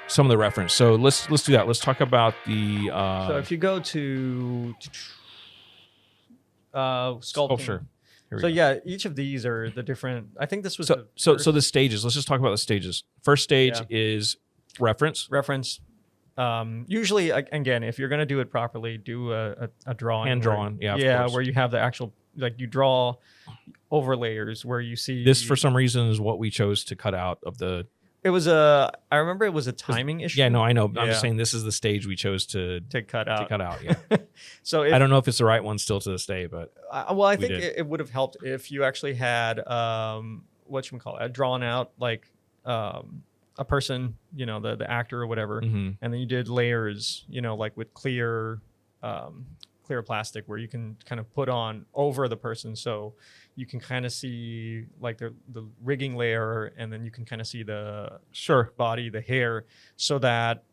some of the reference. So let's do that. Let's talk about the So if you go to sculpting. sculpture. So yeah, each of these are the different. I think this was so the stages. Let's just talk about the stages. First stage is reference. Usually, again, if you're going to do it properly, do a drawing. Hand drawn. Yeah. Of course. Where you have the actual, like you draw over layers where you see. This, for some reason, is what we chose to cut out of the. I remember it was a timing issue. Yeah, no, I know. I'm just saying this is the stage we chose to cut out. Yeah. So I don't know if it's the right one still to this day, but I think it would have helped if you actually had drawn out like a person, the actor or whatever, and then you did layers, like with clear plastic where you can kind of put on over the person, so you can kind of see like the rigging layer, and then you can kind of see the body, the hair, so that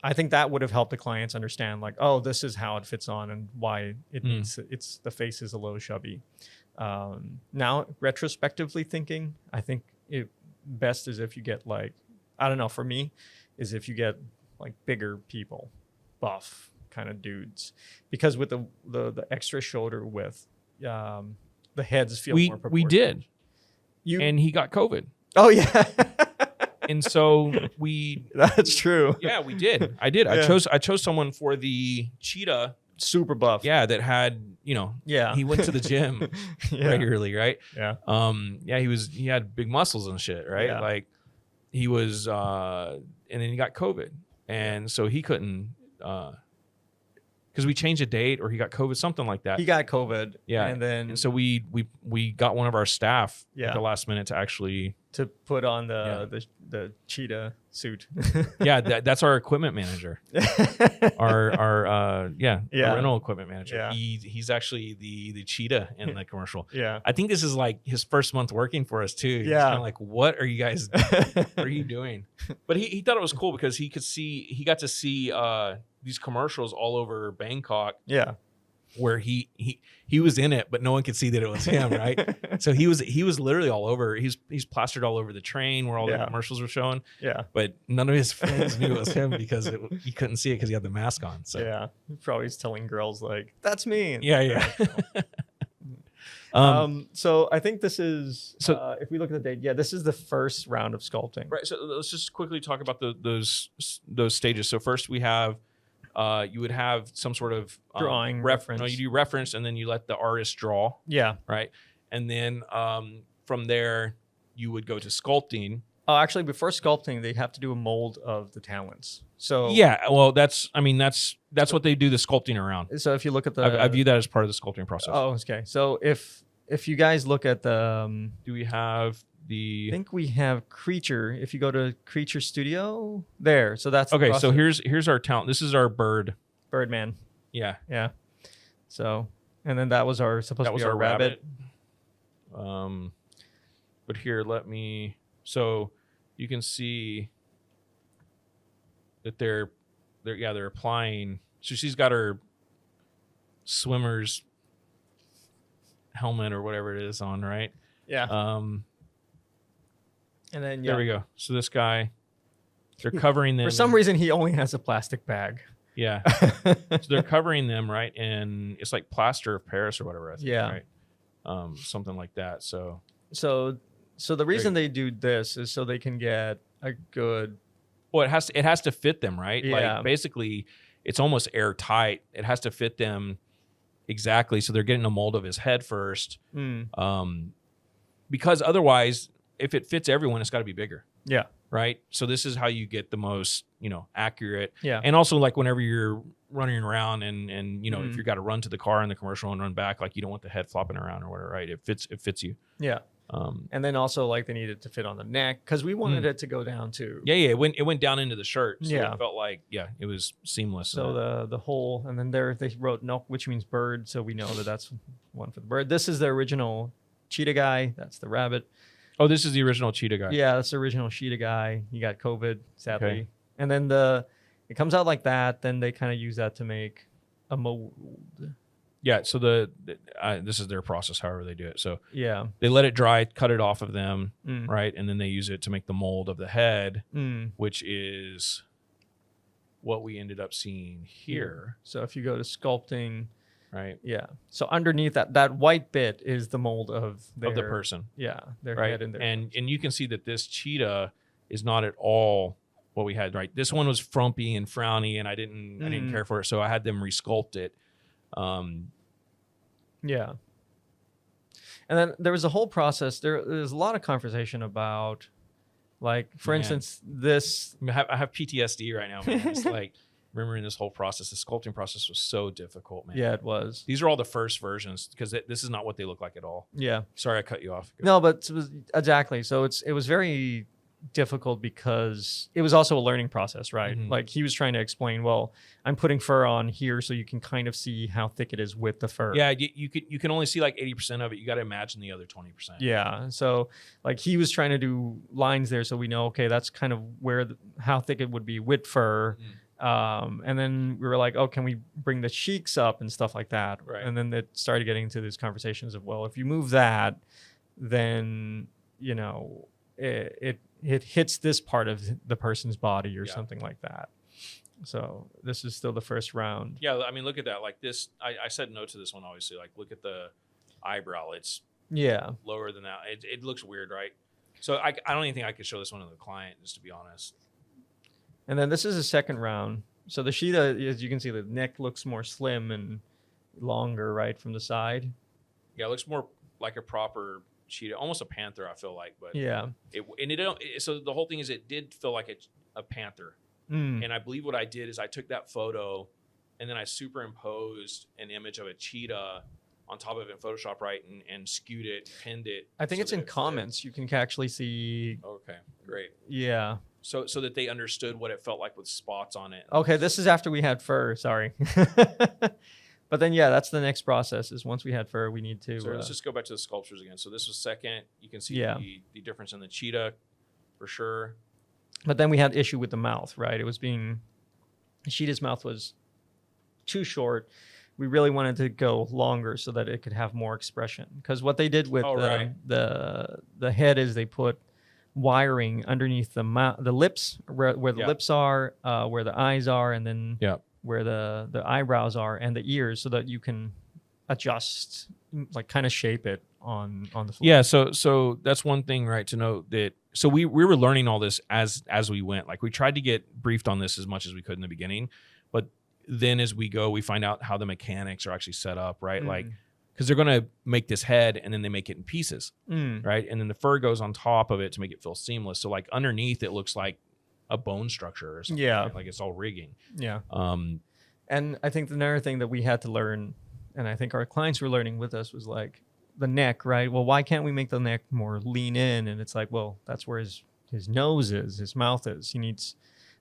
I think that would have helped the clients understand like, oh, this is how it fits on and why it's the face is a little chubby. Now, retrospectively thinking, I think it best is if you get like, I don't know, for me, is if you get like bigger people, buff kind of dudes, because with the extra shoulder width, the heads feel more proportional. We did. And he got COVID. Oh yeah. And so that's true. Yeah, we did. I did. Yeah. I chose someone for the cheetah. Super buff. Yeah, that had, he went to the gym regularly, right? Yeah. He had big muscles and shit, right? Yeah. Like he was and then he got COVID. And so he couldn't because we changed a date, or he got COVID, something like that. He got COVID. Yeah. And so we got one of our staff at the last minute to actually put on the cheetah suit. Yeah, that's our equipment manager. our rental equipment manager. Yeah. He's actually the cheetah in the commercial. Yeah. I think this is like his first month working for us too. He's Yeah. kind of like, what are you guys what are you doing? But he thought it was cool because he got to see these commercials all over Bangkok. Yeah. Where he was in it, but no one could see that it was him, right? So he was literally all over. He's plastered all over the train where all the commercials were showing. Yeah. But none of his friends knew it was him because he couldn't see it because he had the mask on. So yeah, he probably is telling girls like, "That's me." Yeah. So I think this is if we look at the date, this is the first round of sculpting. Right. So let's just quickly talk about those stages. So first we have. You would have some sort of drawing reference. No, you do reference, and then you let the artist draw. Yeah. Right. And then from there, you would go to sculpting. Actually, before sculpting, they have to do a mold of the talents. So yeah, well, that's what they do the sculpting around. So if you look at I view that as part of the sculpting process. Oh, okay. So if you guys look at the, do we have I think we have Creature. If you go to Creature Studio, there. So that's okay. So here's our talent. This is our Birdman. Yeah. Yeah. So, and then that was our rabbit. But here, so you can see that they're applying. So she's got her swimmer's helmet or whatever it is on, right? Yeah. And then there we go. So this guy, they're covering them. For some reason, he only has a plastic bag. Yeah. So they're covering them, right? And it's like plaster of Paris or whatever. I think, yeah. Right. Something like that. So the reason they do this is so they can get a good. Well, it has to fit them, right? Yeah. Like basically, it's almost airtight. It has to fit them exactly. So they're getting a mold of his head first. Because otherwise, if it fits everyone, it's got to be bigger. Yeah. Right. So this is how you get the most, accurate. Yeah. And also, like whenever you're running around and if you got to run to the car in the commercial and run back, like you don't want the head flopping around or whatever, right? It fits you. Yeah. And then also like they needed to fit on the neck because we wanted it to go down too. Yeah. It went down into the shirt. So yeah. It felt like it was seamless. So the whole, and then there they wrote Nok, which means bird, so we know that's one for the bird. This is the original cheetah guy. That's the rabbit. Oh, this is the original cheetah guy. Yeah, that's the original cheetah guy. He got COVID, sadly. Okay. And then it comes out like that. Then they kind of use that to make a mold. Yeah. So this is their process, however they do it. So yeah, they let it dry, cut it off of them, right, and then they use it to make the mold of the head, which is what we ended up seeing here. So if you go to sculpting, right? Yeah. So underneath that white bit is the mold of the person. Yeah, their right? head and their and you can see that this cheetah is not at all what we had, right? This one was frumpy and frowny, and I didn't care for it, so I had them resculpt it. Yeah. And then there was a whole process. There's a lot of conversation about, like, for instance, this. I have PTSD right now, man. It's like remembering this whole process. The sculpting process was so difficult, man. Yeah, it was. These are all the first versions because this is not what they look like at all. Yeah. Sorry, I cut you off. No, but exactly. So it was very difficult because it was also a learning process, right? Like he was trying to explain, well, I'm putting fur on here so you can kind of see how thick it is with the fur. Yeah, you can only see like 80% of it. You got to imagine the other 20%. Yeah, so like he was trying to do lines there so we know, okay, that's kind of where how thick it would be with fur. And then we were like, oh, can we bring the cheeks up and stuff like that? Right. And then it started getting into these conversations of, well, if you move that, then it hits this part of the person's body or something like that. So this is still the first round. Yeah, I mean, look at that. Like this, I said no to this one, obviously. Like, look at the eyebrow. It's lower than that. It looks weird, right? So I don't even think I could show this one to the client, just to be honest. And then this is a second round. So the cheetah, as you can see, the neck looks more slim and longer, right, from the side. Yeah, it looks more like a proper cheetah, almost a panther, I feel like. But so the whole thing is it did feel like a panther. And I believe what I did is I took that photo and then I superimposed an image of a cheetah on top of it in Photoshop, right, and skewed it, pinned it. I think it's in comments. You can actually see. Okay, great. Yeah. So that they understood what it felt like with spots on it. Okay, this is after we had fur. Sorry. But then, yeah, that's the next process is once we had fur, we need to. So let's just go back to the sculptures again. So this was second. You can see the difference in the cheetah for sure. But then we had issue with the mouth, right? It was the cheetah's mouth was too short. We really wanted to go longer so that it could have more expression. Because what they did with the head is they put wiring underneath the lips, where the lips are, where the eyes are, and then where the eyebrows are and the ears, so that you can adjust, like kind of shape it on the floor. Yeah, so that's one thing, right, to note that. So we were learning all this as we went. Like we tried to get briefed on this as much as we could in the beginning, but then as we go, we find out how the mechanics are actually set up, right? Like, because they're going to make this head and then they make it in pieces, right? And then the fur goes on top of it to make it feel seamless. So like underneath, it looks like a bone structure or something. Yeah, right? Like it's all rigging. Yeah. And I think another thing that we had to learn, and I think our clients were learning with us, was like the neck, right? Well, why can't we make the neck more lean in? And it's like, well, that's where his nose is, his mouth is. He needs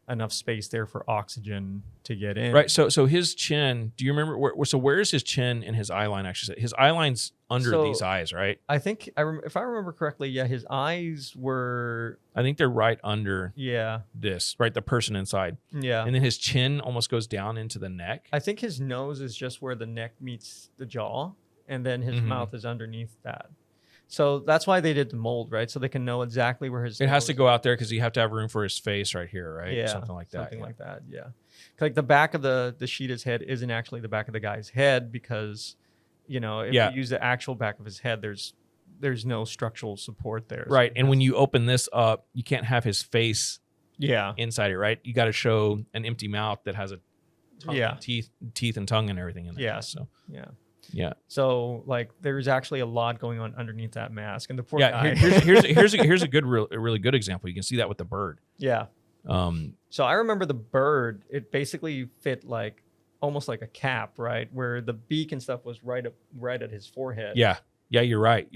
enough space there for oxygen to get in. Right. So his chin, do you remember where is his chin and his eye line actually? His eye line's under these eyes, right? I think if I remember correctly, his eyes were, I think they're right under this, right? The person inside. Yeah. And then his chin almost goes down into the neck. I think his nose is just where the neck meets the jaw, and then his mouth is underneath that. So that's why they did the mold, right? So they can know exactly where his. It has to go out there because you have to have room for his face right here, right? Yeah, something like that. Something like that. Yeah, like the back of the cheetah's head isn't actually the back of the guy's head because, if you use the actual back of his head, there's no structural support there. Right, and when you open this up, you can't have his face. Inside it, right? You got to show an empty mouth that has a tongue, teeth and tongue and everything in there. Yeah. So Yeah. So like there's actually a lot going on underneath that mask, and the poor guy. Here's a really good example. You can see that with the bird. Yeah. So I remember the bird. It basically fit like almost like a cap, right? Where the beak and stuff was right at his forehead. Yeah. Yeah. You're right.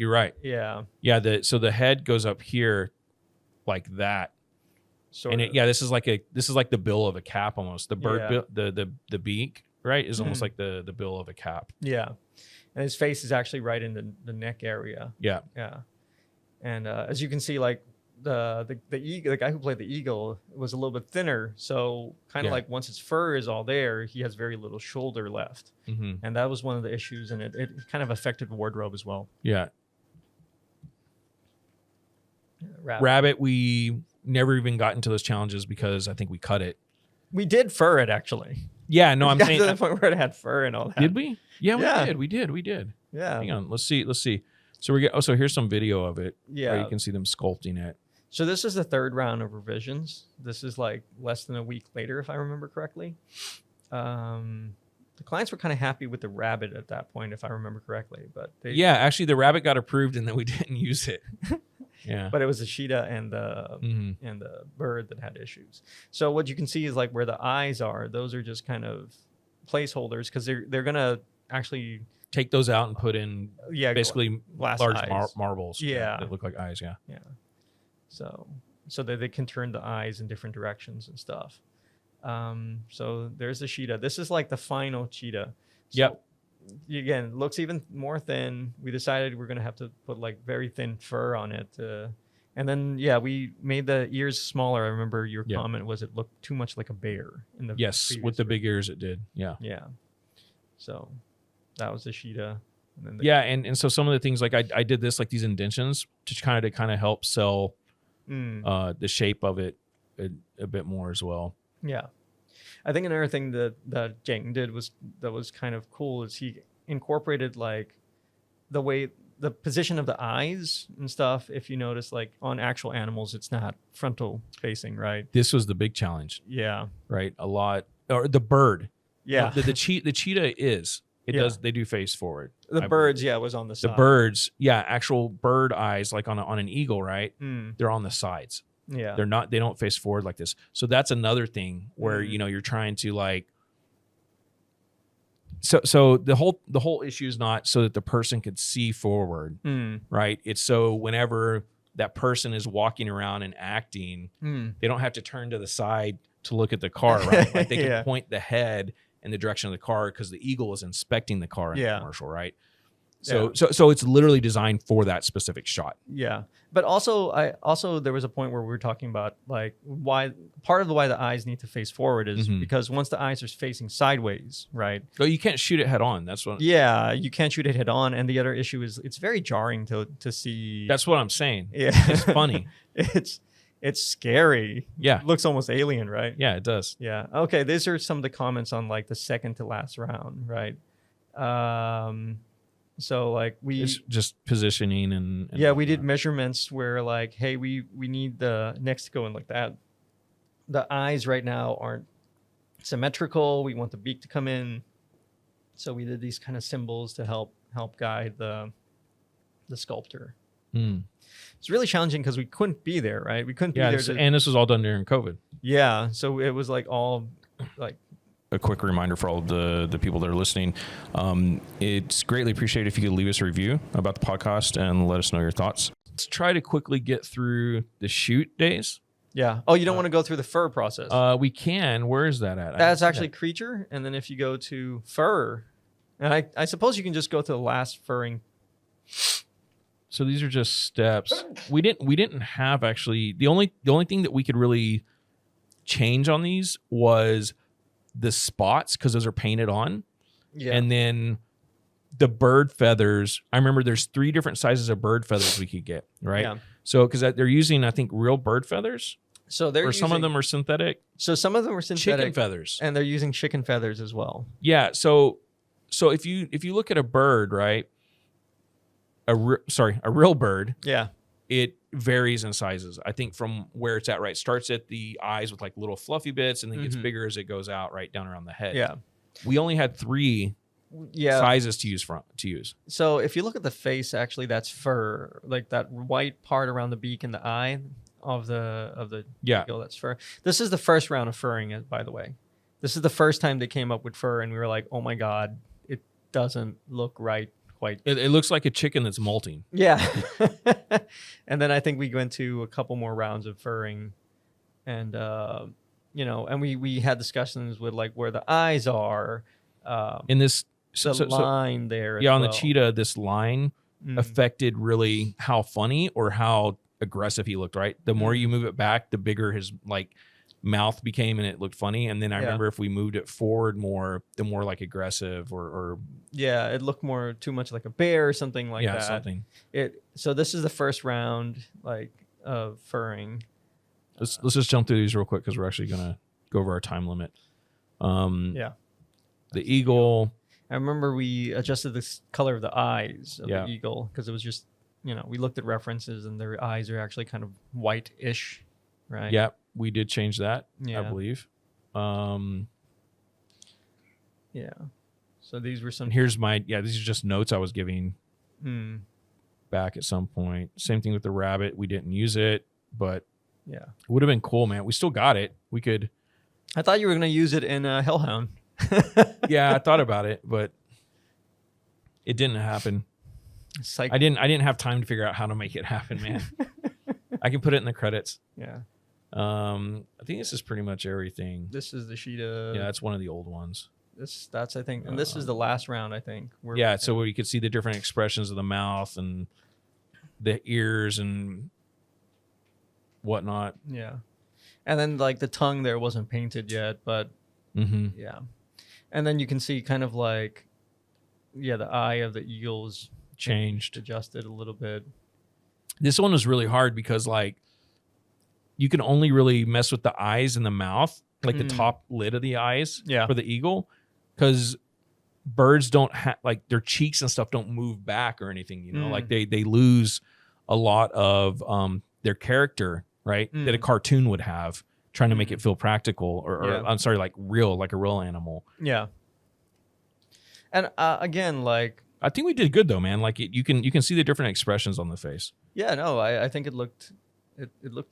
Yeah. Yeah. So the head goes up here, like that. Sort of. This is like the bill of a cap almost. The bird, the beak. Right, is almost like the bill of a cap. Yeah, and his face is actually right in the neck area. Yeah, and as you can see, like the eagle, the guy who played the eagle was a little bit thinner. So kind of like once his fur is all there, he has very little shoulder left, and that was one of the issues, and it kind of affected wardrobe as well. Yeah. Rabbit, we never even got into those challenges because I think we cut it. We did fur it actually. Yeah, no, I'm Got saying to the point where it had fur and all that. did we? Yeah, Yeah. we did. Yeah. Hang on, let's see. So so here's some video of it. Yeah. Where you can see them sculpting it. So this is the third round of revisions. This is like less than a week later, if I remember correctly. The clients were kind of happy with the rabbit at that point, if I remember correctly. But yeah, actually, the rabbit got approved, and then we didn't use it. Yeah, but it was the cheetah and the bird that had issues. So what you can see is like where the eyes are. Those are just kind of placeholders because they're gonna actually take those out and put in basically glass large eyes. Marbles. Yeah, that look like eyes. Yeah. Yeah. So that they can turn the eyes in different directions and stuff. So there's the cheetah. This is like the final cheetah. So, yep. Again, looks even more thin. We decided we're gonna have to put like very thin fur on it. And then we made the ears smaller. I remember your comment was it looked too much like a bear in the with the big ears it did. Yeah. Yeah. So that was the cheetah. And then and so some of the things like I did this like these indentions to kind of help sell the shape of it a bit more as well. Yeah. I think another thing that Jang did that was kind of cool is he incorporated like the position of the eyes and stuff. If you notice, like on actual animals, it's not frontal facing, right? This was the big challenge. Yeah. Right. A lot, or the bird. Yeah. The cheetah is. It does. They do face forward. The birds, was on the side. The birds, actual bird eyes, like on an eagle, right? They're on the sides. Yeah. They don't face forward like this. So that's another thing where, you're trying to like, so the whole issue is not so that the person could see forward, right? It's so whenever that person is walking around and acting, they don't have to turn to the side to look at the car, right? Like they can point the head in the direction of the car because the eagle is inspecting the car in the commercial, right? So it's literally designed for that specific shot. Yeah. But also there was a point where we were talking about like why the eyes need to face forward is because once the eyes are facing sideways, right? Oh, you can't shoot it head on. That's what. Yeah, you can't shoot it head on. And the other issue is it's very jarring to see. That's what I'm saying. Yeah. It's funny. It's scary. Yeah. It looks almost alien, right? Yeah, it does. Yeah. Okay. These are some of the comments on like the second to last round, right? So like it's just positioning and we did measurements where like, hey, we need the necks to go in like that. The eyes right now aren't symmetrical. We want the beak to come in. So we did these kind of symbols to help guide the sculptor. It's really challenging because we couldn't be there, right? We couldn't be there. And this was all done during COVID. Yeah. So it was like all like. A quick reminder for all of the people that are listening. It's greatly appreciated if you could leave us a review about the podcast and let us know your thoughts. Let's try to quickly get through the shoot days. Yeah. Oh, you don't want to go through the fur process? We can. Where is that at? That's actually creature. And then if you go to fur, and I suppose you can just go to the last furring. So these are just steps. We didn't have actually the only thing that we could really change on these was the spots because those are painted on. Yeah. And then the bird feathers. I remember there's 3 different sizes of bird feathers we could get, right? Yeah. So because they're using, I think, real bird feathers. So some of them are synthetic. So some of them are synthetic. Chicken feathers. And they're using chicken feathers as well. Yeah. So if you look at a bird, right? A real bird. Yeah. It varies in sizes. I think from where it's at, right? Starts at the eyes with like little fluffy bits and then gets bigger as it goes out right down around the head. Yeah. We only had 3 sizes to use. So if you look at the face, actually that's fur, like that white part around the beak and the eye of the eagle, that's fur. This is the first round of furring, by the way. This is the first time they came up with fur and we were like, oh my God, it doesn't look right. Quite. It looks like a chicken that's molting. Yeah. And then I think we went to a couple more rounds of furring and, and we had discussions with like where the eyes are. In this line there. Yeah. On the cheetah, this line affected really how funny or how aggressive he looked, right? The more you move it back, the bigger his like mouth became and it looked funny. And then I remember if we moved it forward more, the more like aggressive or it looked more too much like a bear or something like that. Yeah, something. So this is the first round like of furring. Let's just jump through these real quick because we're actually gonna go over our time limit. Yeah. The eagle. I remember we adjusted the color of the eyes of Yeah. the eagle because it was just, we looked at references and their eyes are actually kind of white-ish, right? Yeah, we did change that, I Yeah. believe. Yeah. So these were some. And here's these are just notes I was giving back at some point. Same thing with the rabbit. We didn't use it, but Yeah. it would have been cool, man. We still got it. We could. I thought you were going to use it in Hellhound. Yeah, I thought about it, but it didn't happen. I didn't have time to figure out how to make it happen, man. I can put it in the credits. Yeah. I think this is pretty much everything. This is the sheet of. Yeah, it's one of the old ones. That's I think, and this is the last round, I think. Yeah, so where you could see the different expressions of the mouth and the ears and whatnot. Yeah, and then like the tongue there wasn't painted yet, but yeah, and then you can see kind of like, the eye of the eagle is changed, adjusted a little bit. This one was really hard because like you can only really mess with the eyes and the mouth, like the top lid of the eyes for the eagle. Because birds don't have, like, their cheeks and stuff don't move back or anything, like they lose a lot of their character, right? That a cartoon would have, trying to make it feel practical or I'm sorry, like a real animal. Yeah. And again, like, I think we did good though, man. Like you can see the different expressions on the face. Yeah, no, I think it looked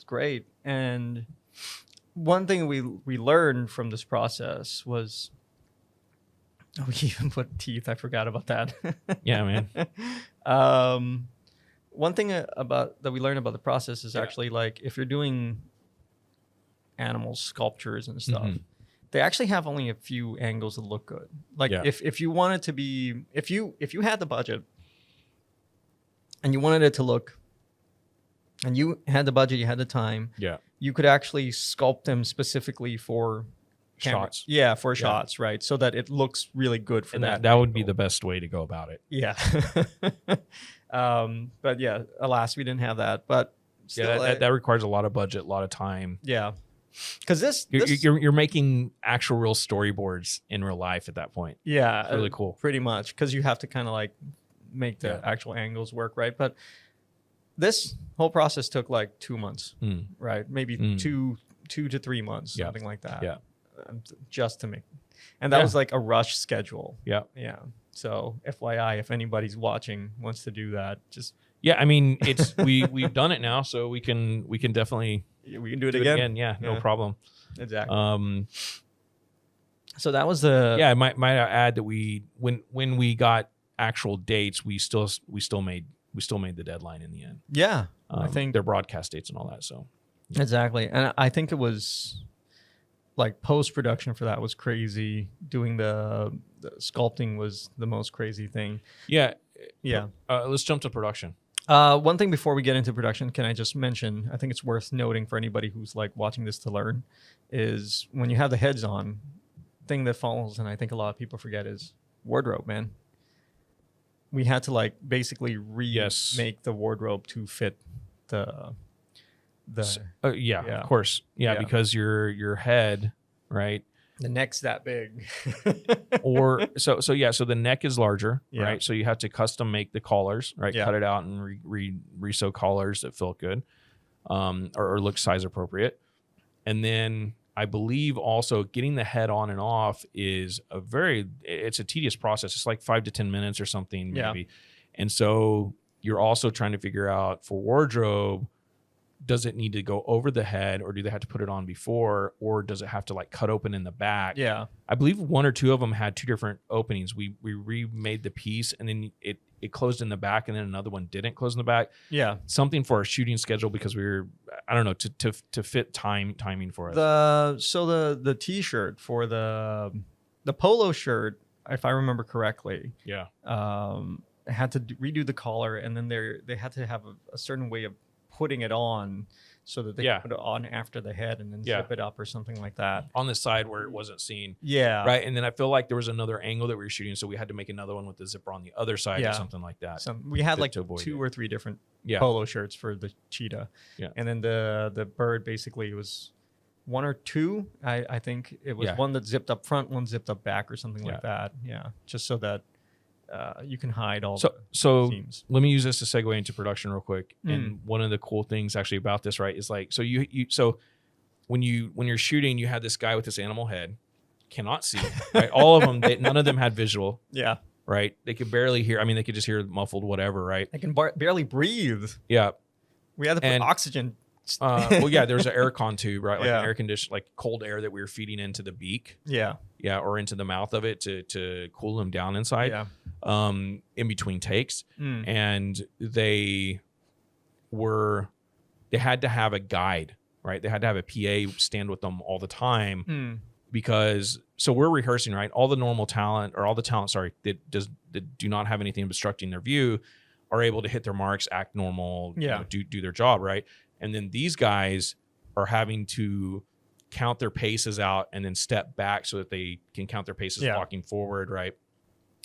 great. And one thing we learned from this process was. We even put teeth. I forgot about that. Yeah, man. One thing that we learned about the process is actually like if you're doing animal sculptures and stuff, they actually have only a few angles that look good. Like if you wanted to be, if you had the budget and you wanted it to look, and you had the budget, you had the time, you could actually sculpt them specifically for shots. Yeah, for shots, right? So that it looks really good for that. That would be the best way to go about it. Yeah. But yeah, alas, we didn't have that. But still, that requires a lot of budget, a lot of time. Yeah. Because you're making actual real storyboards in real life at that point. Yeah. It's really cool. Pretty much. Because you have to kind of like make the actual angles work, right? But this whole process took like 2 months, right? Maybe 2 to 3 months, something like that. Yeah. Just to make, and that was like a rush schedule. Yeah. So FYI, if anybody's watching wants to do that, just I mean, it's we've done it now, so we can definitely do it again. Yeah, no problem. Exactly. So that was the I might add that when we got actual dates, we still made the deadline in the end. Yeah, I think their broadcast dates and all that. So exactly, and I think it was. Like post-production for that was crazy. Doing the sculpting was the most crazy thing. Yeah. Let's jump to production. One thing before we get into production, can I just mention, I think it's worth noting for anybody who's like watching this to learn, is when you have the heads on, thing that follows, and I think a lot of people forget, is wardrobe, man. We had to like basically remake the wardrobe to fit the of course. Yeah, because your head, right? The neck's that big. Or so the neck is larger, right? So you have to custom make the collars, right? Cut it out and re-sew collars that feel good, or look size appropriate. And then I believe also getting the head on and off is it's a tedious process. It's like 5 to 10 minutes or something maybe. And so you're also trying to figure out for wardrobe, does it need to go over the head, or do they have to put it on before, or does it have to like cut open in the back? Yeah. I believe 1 or 2 of them had 2 different openings. We remade the piece, and then it closed in the back, and then another one didn't close in the back. Yeah. Something for our shooting schedule, because we were, I don't know, to fit timing for us. The t-shirt for the polo shirt, if I remember correctly. Yeah. Had to redo the collar, and then they had to have a certain way of putting it on so that they could put it on after the head and then zip it up or something like that. On the side where it wasn't seen. Yeah. Right. And then I feel like there was another angle that we were shooting, so we had to make another one with the zipper on the other side or something like that. We had like 2 or 3 different polo shirts for the cheetah. Yeah. And then the bird basically was one or two. I think it was one that zipped up front, one zipped up back, or something like that. Yeah, just so that you can hide all the seams. Let me use this to segue into production real quick. And one of the cool things actually about this, right, is like, so when you're shooting, you had this guy with this animal head, cannot see, right? All of them, none of them had visual. Yeah. Right. They could barely hear. I mean, they could just hear muffled, whatever. Right. They can barely breathe. Yeah. We had to put oxygen. Well, yeah, there's an air con tube, right? Like an air condition, like cold air that we were feeding into the beak. Yeah. Yeah. Or into the mouth of it to cool them down inside. Yeah. In between takes. And they had to have a guide, right? They had to have a PA stand with them all the time because so we're rehearsing, right? All the normal talent or all the talent, that do not have anything obstructing their view are able to hit their marks, act normal, do their job, right? And then these guys are having to count their paces out and then step back so that they can count their paces walking forward, right?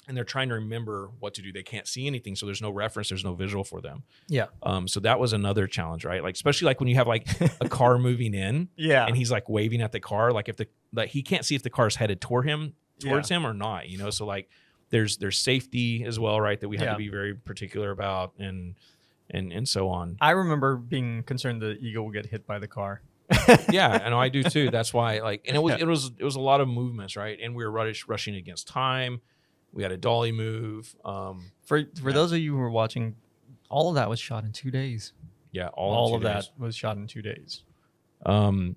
And they're trying to remember what to do. They can't see anything, so there's no reference, there's no visual for them. Yeah. So that was another challenge, right? Like especially like when you have like a car moving in, and he's like waving at the car, like he can't see if the car's headed towards him or not, you know. So like there's safety as well, right? That we had to be very particular about and so on. I remember being concerned the Eagle would get hit by the car. Yeah, I know I do too. That's why and it was a lot of movements, right? And we were rushing against time. We had a dolly move. For those of you who were watching, all of that was shot in 2 days. Yeah, all of that was shot in 2 days. The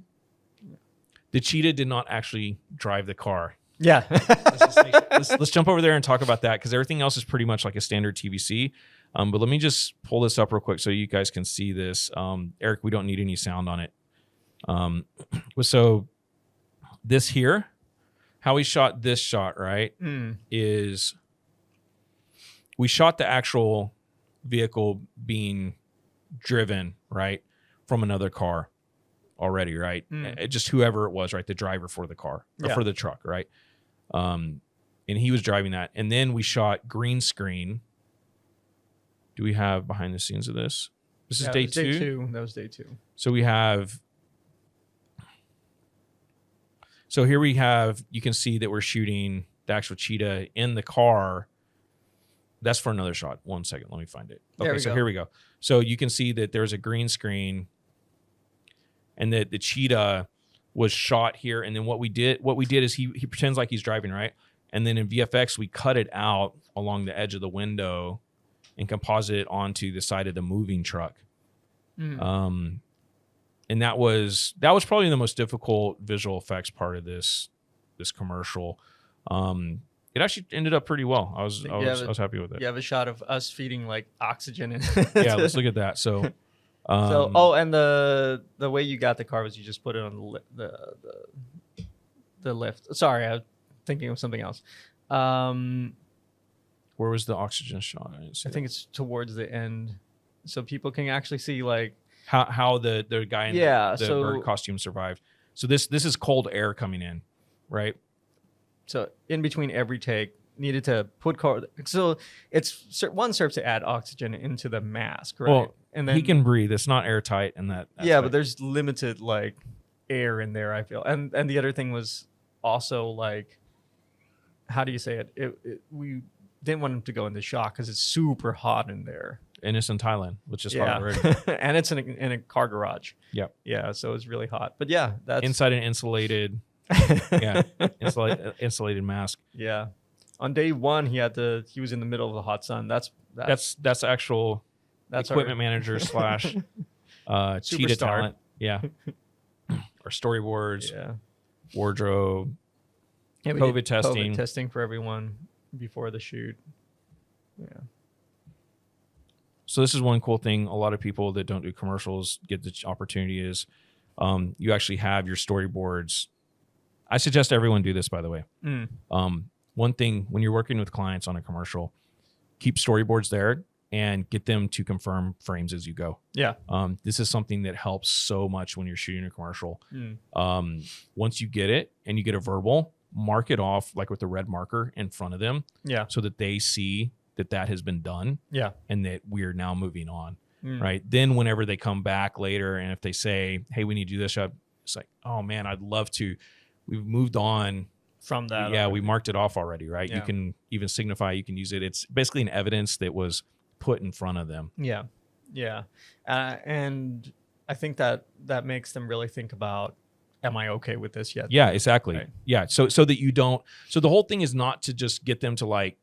cheetah did not actually drive the car. Yeah. let's jump over there and talk about that because everything else is pretty much like a standard TVC. But let me just pull this up real quick so you guys can see this. Eric, we don't need any sound on it. So this here, how we shot this shot, right, is we shot the actual vehicle being driven, right, from another car already, right? Just whoever it was, right, the driver for the car or for the truck, right? And he was driving that. And then we shot green screen. Do we have behind the scenes of this? This is day 2? Day 2. That was day 2. So we have... So here we have, you can see that we're shooting the actual cheetah in the car. That's for another shot. 1 second. Let me find it. Okay, so here we go. So you can see that there's a green screen and that the cheetah was shot here. And then what we did is he pretends like he's driving, right? And then in VFX, we cut it out along the edge of the window and composite it onto the side of the moving truck. And that was probably the most difficult visual effects part of this commercial. It actually ended up pretty well. I was happy with it. You have a shot of us feeding like oxygen in. Yeah, let's look at that. So, and the way you got the car was you just put it on the lift. Sorry, I was thinking of something else. Where was the oxygen shot? I think it's towards the end, so people can actually see like. How the guy in the bird costume survived. So this is cold air coming in, right? So in between every take, needed to put so it's one serves to add oxygen into the mask, right? Well, and then he can breathe. It's not airtight, and that. But there's limited like air in there. I feel, and the other thing was also like, how do you say it? We didn't want him to go into shock because it's super hot in there. And it's in Thailand, which is hot already. And it's in a car garage. Yep. Yeah, so it's really hot. But yeah, that's inside an insulated, insulated mask. Yeah. On day 1, he was in the middle of the hot sun. That's actual equipment manager / cheetah talent. Yeah. Our storyboards. Yeah. Wardrobe. Yeah, COVID testing. COVID testing for everyone before the shoot. Yeah. So this is one cool thing. A lot of people that don't do commercials get the opportunity is you actually have your storyboards. I suggest everyone do this, by the way. One thing, when you're working with clients on a commercial, keep storyboards there and get them to confirm frames as you go. Yeah. This is something that helps so much when you're shooting a commercial. Once you get it and you get a verbal, mark it off like with the red marker in front of them. Yeah. So that they see that has been done. Yeah. And that we're now moving on. Right. Then whenever they come back later and if they say, hey, we need to do this shot, it's like, oh man, I'd love to. We've moved on from that. Yeah, already. we marked it off already, right? Yeah. You can even signify, you can use it. It's basically an evidence that was put in front of them. Yeah, yeah, and I think that makes them really think about, am I okay with this yet? Yeah, exactly. Right. Yeah, so that you don't. So the whole thing is not to just get them to like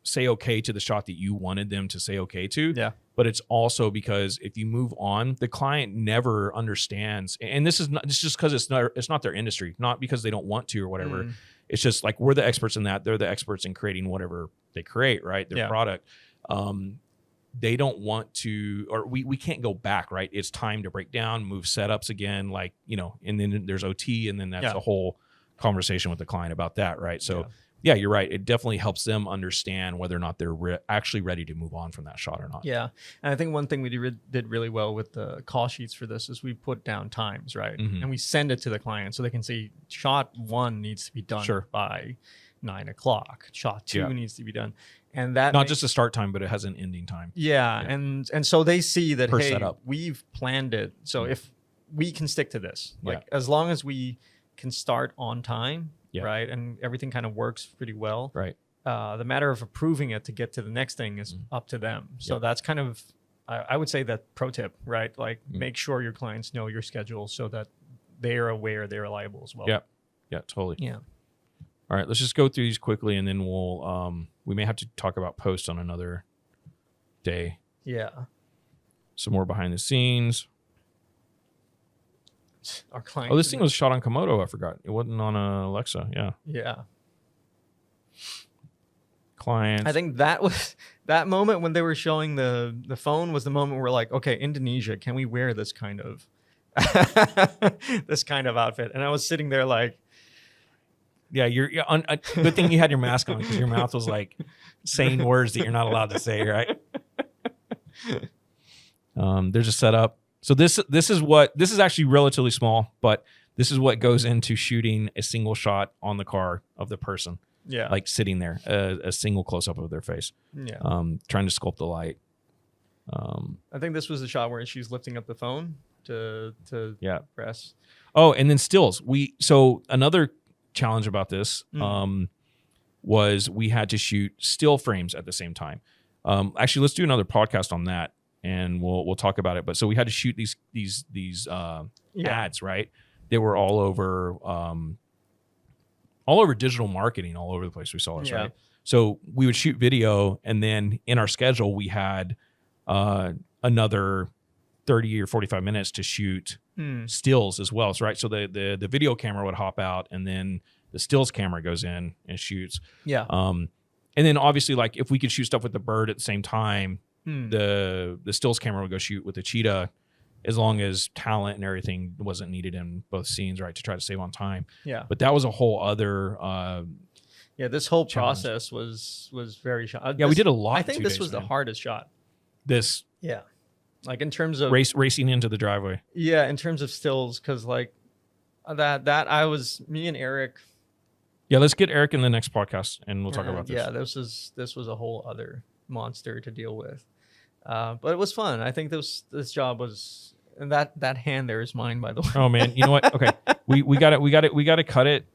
say okay to the shot that you wanted them to say okay to. Yeah. But it's also because if you move on, the client never understands, and this is just because it's not their industry, not because they don't want to or whatever. It's just like we're the experts in that. They're the experts in creating whatever they create, right? Their product. They don't want to, or we can't go back, right? It's time to break down, move setups again, like, you know, and then there's OT, and then that's a whole conversation with the client about that, right? So yeah, you're right. It definitely helps them understand whether or not they're actually ready to move on from that shot or not. Yeah. And I think one thing we did really well with the call sheets for this is we put down times, right? And we send it to the client so they can see shot 1 needs to be done by 9 o'clock. Shot 2 needs to be done. And that not just a start time, but it has an ending time. Yeah. And so they see that, hey, setup. We've planned it. So if we can stick to this, like as long as we can start on time, right, and everything kind of works pretty well, right, the matter of approving it to get to the next thing is up to them. So that's kind of, I would say that pro tip, right? Like make sure your clients know your schedule so that they're aware, they're reliable as well. Yeah, totally. Yeah. All right, let's just go through these quickly, and then we'll we may have to talk about post on another day. Yeah. Some more behind the scenes. Our client. Oh, this thing was shot on Komodo. I forgot. It wasn't on Alexa. Yeah. Yeah. Clients. I think that was that moment when they were showing the phone was the moment where we're like, okay, Indonesia, can we wear this kind of this kind of outfit? And I was sitting there like, yeah, you're on. Good thing you had your mask on because your mouth was like saying words that you're not allowed to say, right? There's a setup. So this is actually relatively small, but this is what goes into shooting a single shot on the car of the person. Yeah, like sitting there, a single close up of their face. Yeah, trying to sculpt the light. I think this was the shot where she's lifting up the phone to press. Oh, and then stills. So another challenge about this was we had to shoot still frames at the same time. Actually, let's do another podcast on that, and we'll talk about it. But so we had to shoot these ads, right? They were all over digital marketing, all over the place. We saw this, right? So we would shoot video, and then in our schedule we had another 30 or 45 minutes to shoot stills as well. So, right. So the video camera would hop out, and then the stills camera goes in and shoots. Yeah. And then obviously, like if we could shoot stuff with the bird at the same time, the stills camera would go shoot with the cheetah, as long as talent and everything wasn't needed in both scenes, right, to try to save on time. Yeah. But that was a whole other this whole challenge. process was very shot. We did a lot. I think this was the hardest shot. This. Yeah. Like in terms of racing into the driveway. Yeah, in terms of stills, because like me and Eric. Yeah, let's get Eric in the next podcast, and we'll talk about this. Yeah, this was a whole other monster to deal with, but it was fun. I think this job was, and that hand there is mine, by the way. Oh man, you know what? Okay, we got to cut it.